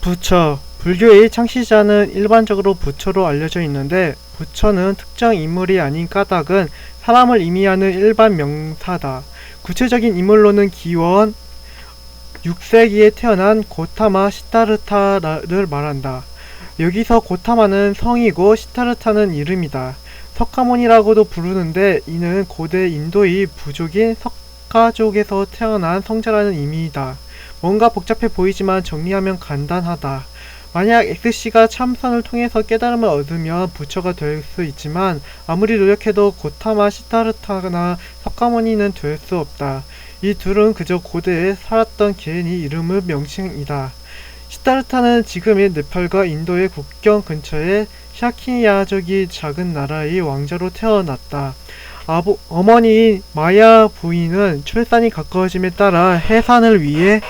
부처. 불교의 창시자는 일반적으로 부처로 알려져 있는데, 부처는 특정 인물이 아닌 까닭은 사람을 의미하는 일반 명사다. 구체적인 인물로는 기원 6세기에 태어난 고타마 시타르타를 말한다. 여기서 고타마는 성이고 시타르타는 이름이다. 석가모니라고도 부르는데, 이는 고대 인도의 부족인 석가족에서 태어난 성자라는 의미이다. 뭔가 복잡해 보이지만 정리하면 간단하다. 만약 X씨가 참선을 통해서 깨달음을 얻으면 부처가 될 수 있지만, 아무리 노력해도 고타마 시타르타나 석가모니는 될 수 없다. 이 둘은 그저 고대에 살았던 개인의 이름의 명칭이다. 시타르타는 지금의 네팔과 인도의 국경 근처의 샤키야족이 작은 나라의 왕자로 태어났다. 어머니인 마야 부인은 출산이 가까워짐에 따라 해산을 위해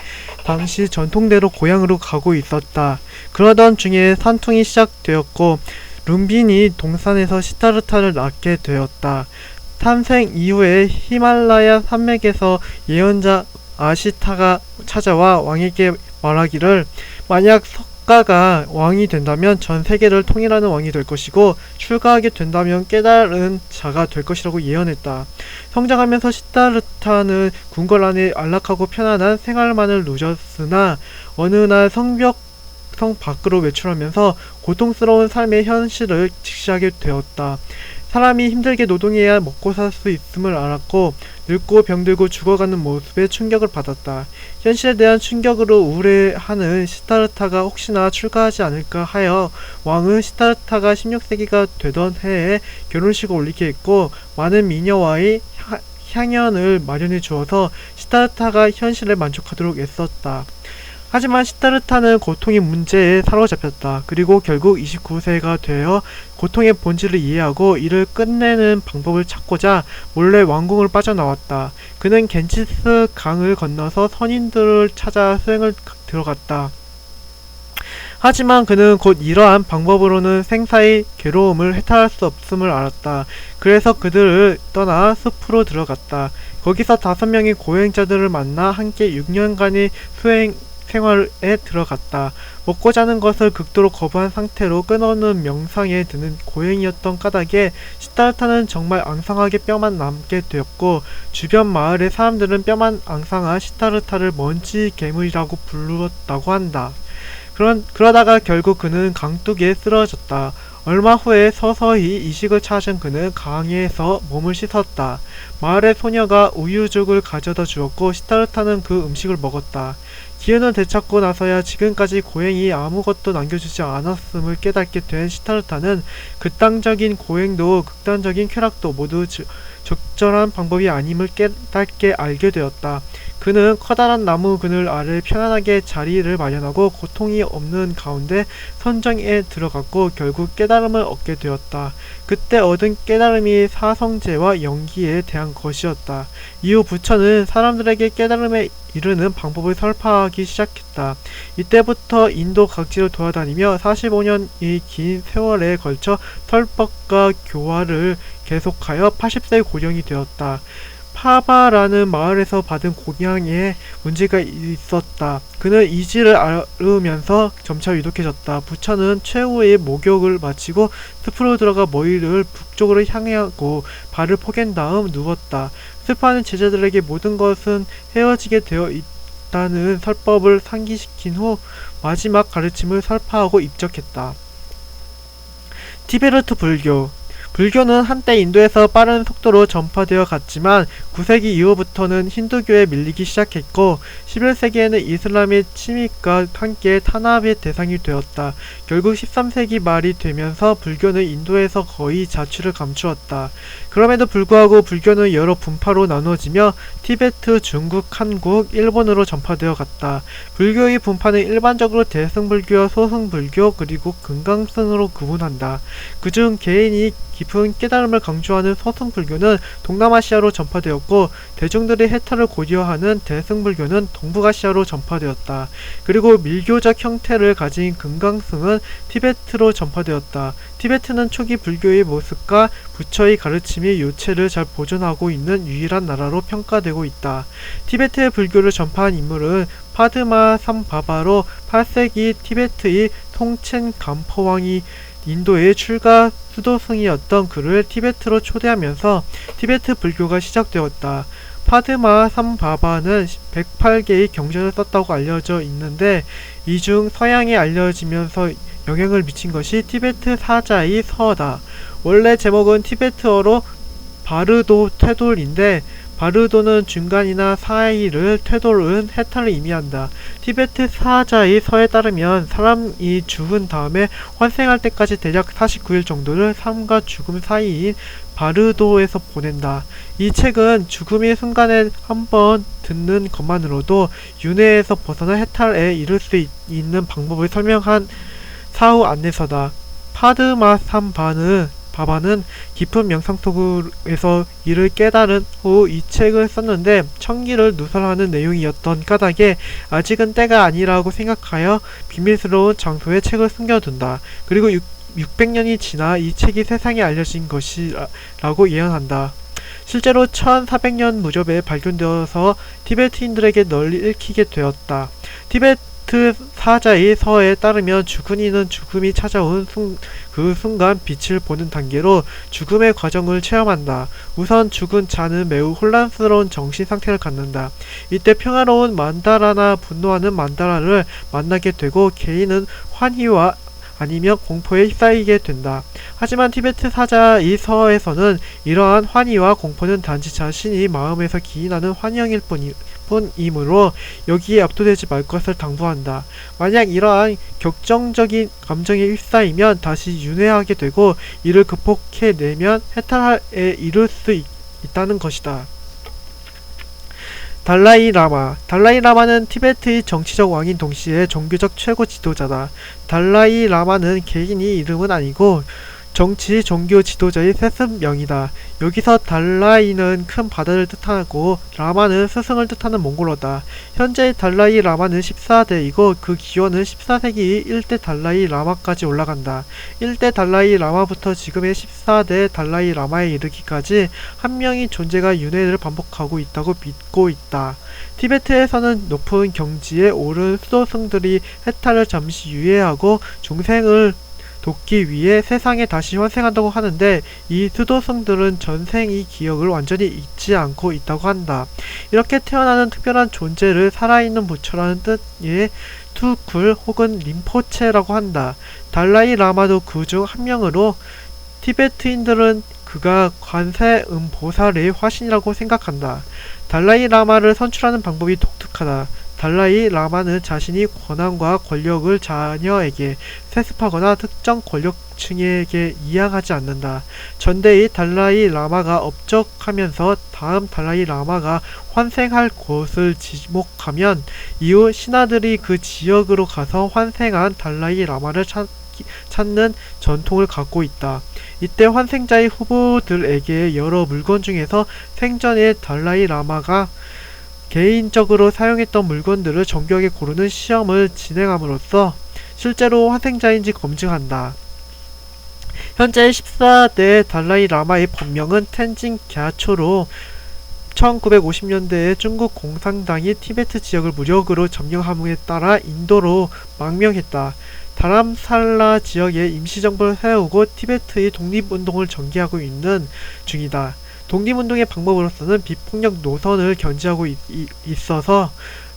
당시 전통대로 고향으로 가고 있었다. 그러던 중에 산통이 시작되었고, 룸빈이 동산에서 시타르타를 낳게 되었다. 탄생 이후에 히말라야 산맥에서 예언자 아시타가 찾아와 왕에게 말하기를, 만약 석가가 왕이 된다면 전 세계를 통일하는 왕이 될 것이고, 출가하게 된다면 깨달은 자가 될 것이라고 예언했다. 성장하면서 시타르타는 궁궐 안에 안락하고 편안한 생활만을 누렸으나, 어느 날 성 밖으로 외출하면서 고통스러운 삶의 현실을 직시하게 되었다. 사람이 힘들게 노동해야 먹고 살 수 있음을 알았고, 늙고 병들고 죽어가는 모습에 충격을 받았다. 현실에 대한 충격으로 우울해하는 시타르타가 혹시나 출가하지 않을까 하여 왕은 시타르타가 16세기가 되던 해에 결혼식을 올리게 했고, 많은 미녀와의 향연을 마련해 주어서 시타르타가 현실에 만족하도록 애썼다. 하지만 시타르타는 고통의 문제에 사로잡혔다. 그리고 결국 29세가 되어 고통의 본질을 이해하고 이를 끝내는 방법을 찾고자 몰래 왕궁을 빠져나왔다. 그는 겐지스 강을 건너서 선인들을 찾아 수행을 들어갔다. 하지만 그는 곧 이러한 방법으로는 생사의 괴로움을 해탈할 수 없음을 알았다. 그래서 그들을 떠나 숲으로 들어갔다. 거기서 5명의 고행자들을 만나 함께 6년간의 생활에 들어갔다. 먹고 자는 것을 극도로 거부한 상태로 끊어놓은 명상에 드는 고행이었던 까닭에 시타르타는 정말 앙상하게 뼈만 남게 되었고, 주변 마을의 사람들은 뼈만 앙상한 시타르타를 먼지 괴물이라고 불렀다고 한다. 그러다가 결국 그는 강둑에 쓰러졌다. 얼마 후에 서서히 이식을 찾은 그는 강에서 몸을 씻었다. 마을의 소녀가 우유죽을 가져다 주었고, 시타르타는 그 음식을 먹었다. 기운을 되찾고 나서야 지금까지 고행이 아무것도 남겨주지 않았음을 깨닫게 된 시타르타는 극단적인 고행도 극단적인 쾌락도 모두 적절한 방법이 아님을 깨닫게 알게 되었다. 그는 커다란 나무 그늘 아래 편안하게 자리를 마련하고 고통이 없는 가운데 선정에 들어갔고, 결국 깨달음을 얻게 되었다. 그때 얻은 깨달음이 사성제와 연기에 대한 것이었다. 이후 부처는 사람들에게 깨달음에 이르는 방법을 설파하기 시작했다. 이때부터 인도 각지를 돌아다니며 45년의 긴 세월에 걸쳐 설법과 교화를 계속하여 80세 고령이 되었다. 파바라는 마을에서 받은 공양에 문제가 있었다. 그는 이지를 앓으면서 점차 유독해졌다. 부처는 최후의 목욕을 마치고 숲으로 들어가 머리를 북쪽으로 향하고 발을 포갠 다음 누웠다. 습하는 제자들에게 모든 것은 헤어지게 되어 있다는 설법을 상기시킨 후 마지막 가르침을 설파하고 입적했다. 티베르트 불교. 불교는 한때 인도에서 빠른 속도로 전파되어 갔지만 9세기 이후부터는 힌두교에 밀리기 시작했고, 11세기에는 이슬람의 침입과 함께 탄압의 대상이 되었다. 결국 13세기 말이 되면서 불교는 인도에서 거의 자취를 감추었다. 그럼에도 불구하고 불교는 여러 분파로 나누어지며 티베트, 중국, 한국, 일본으로 전파되어 갔다. 불교의 분파는 일반적으로 대승불교, 소승불교, 그리고 금강승으로 구분한다. 그중 개인이 깊은 깨달음을 강조하는 서승불교는 동남아시아로 전파되었고 대중들이 해탈을 고려하는 대승불교는 동북아시아로 전파되었다. 그리고 밀교적 형태를 가진 금강승은 티베트로 전파되었다. 티베트는 초기 불교의 모습과 부처의 가르침이 요체를 잘 보존하고 있는 유일한 나라로 평가되고 있다. 티베트의 불교를 전파한 인물은 파드마 삼바바로 8세기 티베트의 통첸 간포왕이 인도의 출가 수도승이었던 그를 티베트로 초대하면서 티베트 불교가 시작되었다. 파드마 삼바바는 108개의 경전을 썼다고 알려져 있는데 이 중 서양에 알려지면서 영향을 미친 것이 티베트 사자의 서다. 원래 제목은 티베트어로 바르도 퇴돌인데 바르도는 중간이나 사이를 퇴돌은 해탈을 의미한다. 티베트 사자의 서에 따르면 사람이 죽은 다음에 환생할 때까지 대략 49일 정도를 삶과 죽음 사이인 바르도에서 보낸다. 이 책은 죽음의 순간에 한번 듣는 것만으로도 윤회에서 벗어나 해탈에 이를 수 있는 방법을 설명한 사후 안내서다. 바바는 깊은 명상 속에서 이를 깨달은 후 이 책을 썼는데 청기를 누설하는 내용이었던 까닭에 아직은 때가 아니라고 생각하여 비밀스러운 장소에 책을 숨겨둔다. 그리고 600년이 지나 이 책이 세상에 알려진 것이라고 예언한다. 실제로 1400년 무렵에 발견되어서 티베트인들에게 널리 읽히게 되었다. 티베트 사자의 서에 따르면 죽은 이는 죽음이 찾아온 그 순간 빛을 보는 단계로 죽음의 과정을 체험한다. 우선 죽은 자는 매우 혼란스러운 정신상태를 갖는다. 이때 평화로운 만다라나 분노하는 만다라를 만나게 되고 개인은 환희와 아니면 공포에 휩싸이게 된다. 하지만 티베트 사자의 서에서는 이러한 환희와 공포는 단지 자신이 마음에서 기인하는 환영일 뿐이므로 여기에 압도되지 말 것을 당부한다. 만약 이러한 격정적인 감정에 휩싸이면 다시 윤회하게 되고 이를 극복해내면 해탈에 이를 수 있다는 것이다. 달라이라마는 티베트의 정치적 왕인 동시에 종교적 최고 지도자다. 달라이라마는 개인의 이름은 아니고 정치, 종교 지도자의 세습명이다. 여기서 달라이는 큰 바다를 뜻하고 라마는 스승을 뜻하는 몽골어다. 현재 달라이 라마는 14대이고 그 기원은 14세기의 1대 달라이 라마까지 올라간다. 1대 달라이 라마부터 지금의 14대 달라이 라마에 이르기까지 한 명의 존재가 윤회를 반복하고 있다고 믿고 있다. 티베트에서는 높은 경지에 오른 수도승들이 해탈을 잠시 유예하고 중생을 돕기 위해 세상에 다시 환생한다고 하는데 이 수도승들은 전생의 기억을 완전히 잊지 않고 있다고 한다. 이렇게 태어나는 특별한 존재를 살아있는 부처라는 뜻의 투쿨 혹은 림포체라고 한다. 달라이 라마도 그 중 한 명으로 티베트인들은 그가 관세음보살의 화신이라고 생각한다. 달라이 라마를 선출하는 방법이 독특하다. 달라이 라마는 자신이 권한과 권력을 자녀에게 세습하거나 특정 권력층에게 이양하지 않는다. 전대의 달라이 라마가 업적하면서 다음 달라이 라마가 환생할 곳을 지목하면 이후 신하들이 그 지역으로 가서 환생한 달라이 라마를 찾는 전통을 갖고 있다. 이때 환생자의 후보들에게 여러 물건 중에서 생전에 달라이 라마가 개인적으로 사용했던 물건들을 정교하게 고르는 시험을 진행함으로써 실제로 환생자인지 검증한다. 현재 14대 달라이 라마의 본명은 텐진 갸초로 1950년대에 중국 공산당이 티베트 지역을 무력으로 점령함에 따라 인도로 망명했다. 다람살라 지역에 임시정부를 세우고 티베트의 독립운동을 전개하고 있는 중이다. 독립운동의 방법으로서는 비폭력 노선을 견지하고 있어서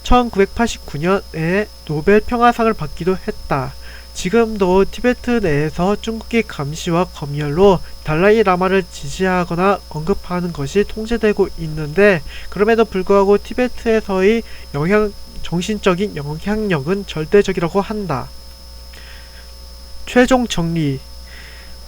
1989년에 노벨 평화상을 받기도 했다. 지금도 티베트 내에서 중국의 감시와 검열로 달라이 라마를 지지하거나 언급하는 것이 통제되고 있는데 그럼에도 불구하고 티베트에서의 정신적인 영향력은 절대적이라고 한다. 최종 정리.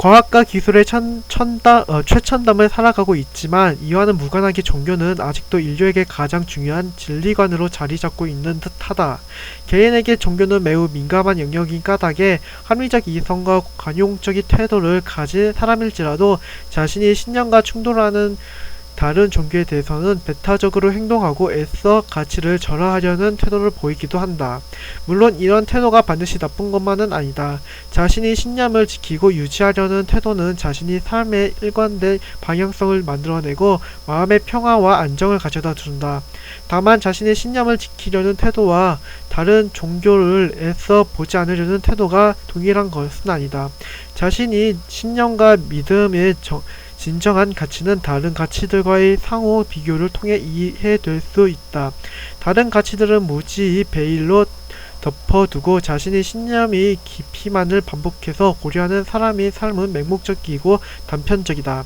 과학과 기술의 최첨단을 살아가고 있지만 이와는 무관하게 종교는 아직도 인류에게 가장 중요한 진리관으로 자리잡고 있는 듯하다. 개인에게 종교는 매우 민감한 영역인 까닭에 합리적 이성과 관용적인 태도를 가진 사람일지라도 자신이 신념과 충돌하는 다른 종교에 대해서는 배타적으로 행동하고 애써 가치를 절하하려는 태도를 보이기도 한다. 물론 이런 태도가 반드시 나쁜 것만은 아니다. 자신이 신념을 지키고 유지하려는 태도는 자신이 삶의 일관된 방향성을 만들어내고 마음의 평화와 안정을 가져다 준다. 다만 자신의 신념을 지키려는 태도와 다른 종교를 애써 보지 않으려는 태도가 동일한 것은 아니다. 자신이 신념과 믿음의 진정한 가치는 다른 가치들과의 상호 비교를 통해 이해될 수 있다. 다른 가치들은 무지히 베일로 덮어두고 자신의 신념이 깊이만을 반복해서 고려하는 사람의 삶은 맹목적이고 단편적이다.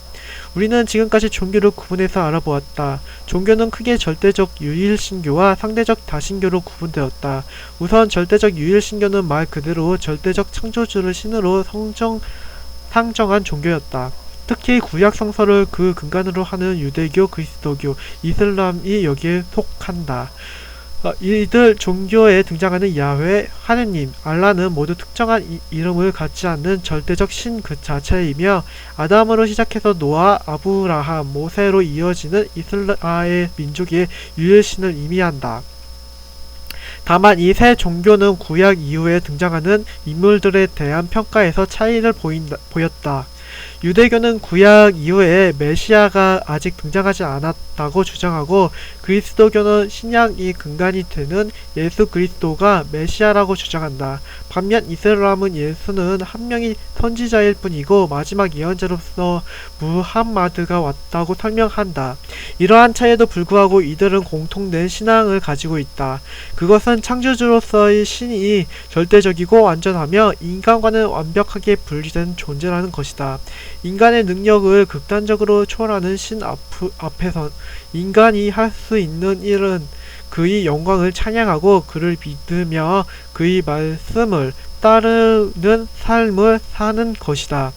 우리는 지금까지 종교를 구분해서 알아보았다. 종교는 크게 절대적 유일신교와 상대적 다신교로 구분되었다. 우선 절대적 유일신교는 말 그대로 절대적 창조주를 신으로 상정한 종교였다. 특히 구약 성서를 그 근간으로 하는 유대교, 그리스도교, 이슬람이 여기에 속한다. 이들 종교에 등장하는 야훼, 하느님, 알라는 모두 특정한 이름을 갖지 않는 절대적 신 그 자체이며 아담으로 시작해서 노아, 아브라함, 모세로 이어지는 이스라엘 민족의 유일신을 의미한다. 다만 이 세 종교는 구약 이후에 등장하는 인물들에 대한 평가에서 차이를 보였다. 유대교는 구약 이후에 메시아가 아직 등장하지 않았다고 주장하고 그리스도교는 신약이 근간이 되는 예수 그리스도가 메시아라고 주장한다. 반면 이슬람은 예수는 한 명의 선지자일 뿐이고 마지막 예언자로서 무함마드가 왔다고 설명한다. 이러한 차이에도 불구하고 이들은 공통된 신앙을 가지고 있다. 그것은 창조주로서의 신이 절대적이고 완전하며 인간과는 완벽하게 분리된 존재라는 것이다. 인간의 능력을 극단적으로 초월하는 신 앞에서 인간이 할 수 있는 일은 그의 영광을 찬양하고 그를 믿으며 그의 말씀을 따르는 삶을 사는 것이다.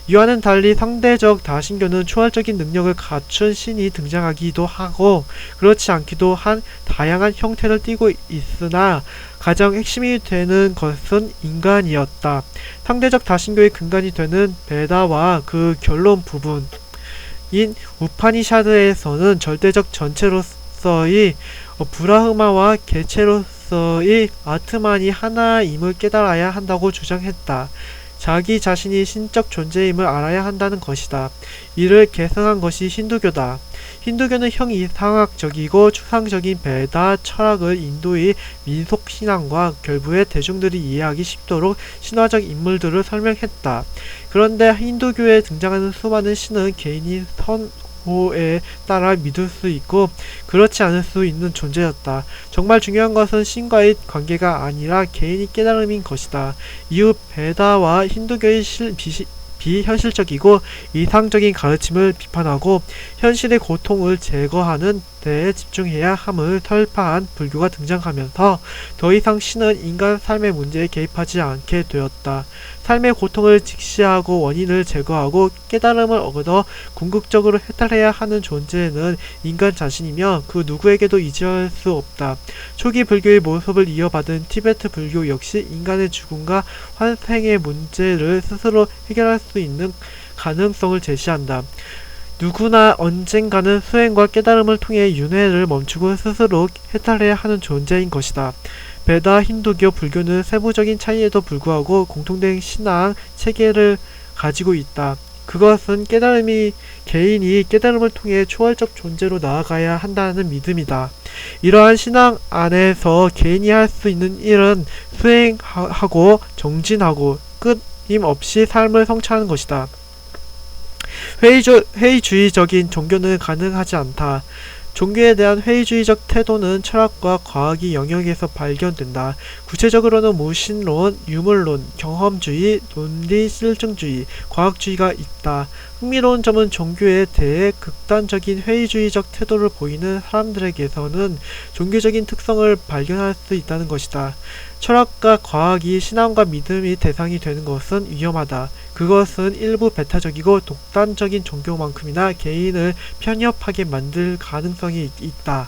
이와는 달리 상대적 다신교는 초월적인 능력을 갖춘 신이 등장하기도 하고 그렇지 않기도 한 다양한 형태를 띠고 있으나 가장 핵심이 되는 것은 인간이었다. 상대적 다신교의 근간이 되는 베다와 그 결론 부분인 우파니샤드에서는 절대적 전체로서의 브라흐마와 개체로서의 아트만이 하나임을 깨달아야 한다고 주장했다. 자기 자신이 신적 존재임을 알아야 한다는 것이다. 이를 계승한 것이 힌두교다. 힌두교는 형이상학적이고 추상적인 베다 철학을 인도의 민속신앙과 결부해 대중들이 이해하기 쉽도록 신화적 인물들을 설명했다. 그런데 힌두교에 등장하는 수많은 신은 개인이 선호에 따라 믿을 수 있고 그렇지 않을 수 있는 존재였다. 정말 중요한 것은 신과의 관계가 아니라 개인의 깨달음인 것이다. 이후 베다와 힌두교의 비현실적이고 이상적인 가르침을 비판하고 현실의 고통을 제거하는 데에 집중해야 함을 설파한 불교가 등장하면서 더 이상 신은 인간 삶의 문제에 개입하지 않게 되었다. 삶의 고통을 직시하고 원인을 제거하고 깨달음을 얻어 궁극적으로 해탈해야 하는 존재는 인간 자신이며 그 누구에게도 의지할 수 없다. 초기 불교의 모습을 이어받은 티베트 불교 역시 인간의 죽음과 환생의 문제를 스스로 해결할 수 있는 가능성을 제시한다. 누구나 언젠가는 수행과 깨달음을 통해 윤회를 멈추고 스스로 해탈해야 하는 존재인 것이다. 베다, 힌두교, 불교는 세부적인 차이에도 불구하고 공통된 신앙 체계를 가지고 있다. 그것은 개인이 깨달음을 통해 초월적 존재로 나아가야 한다는 믿음이다. 이러한 신앙 안에서 개인이 할 수 있는 일은 수행하고 정진하고 끊임없이 삶을 성취하는 것이다. 회의주의적인 종교는 가능하지 않다. 종교에 대한 회의주의적 태도는 철학과 과학의 영역에서 발견된다. 구체적으로는 무신론, 유물론, 경험주의, 논리 실증주의, 과학주의가 있다. 흥미로운 점은 종교에 대해 극단적인 회의주의적 태도를 보이는 사람들에게서는 종교적인 특성을 발견할 수 있다는 것이다. 철학과 과학이 신앙과 믿음이 대상이 되는 것은 위험하다. 그것은 일부 배타적이고 독단적인 종교만큼이나 개인을 편협하게 만들 가능성이 있다.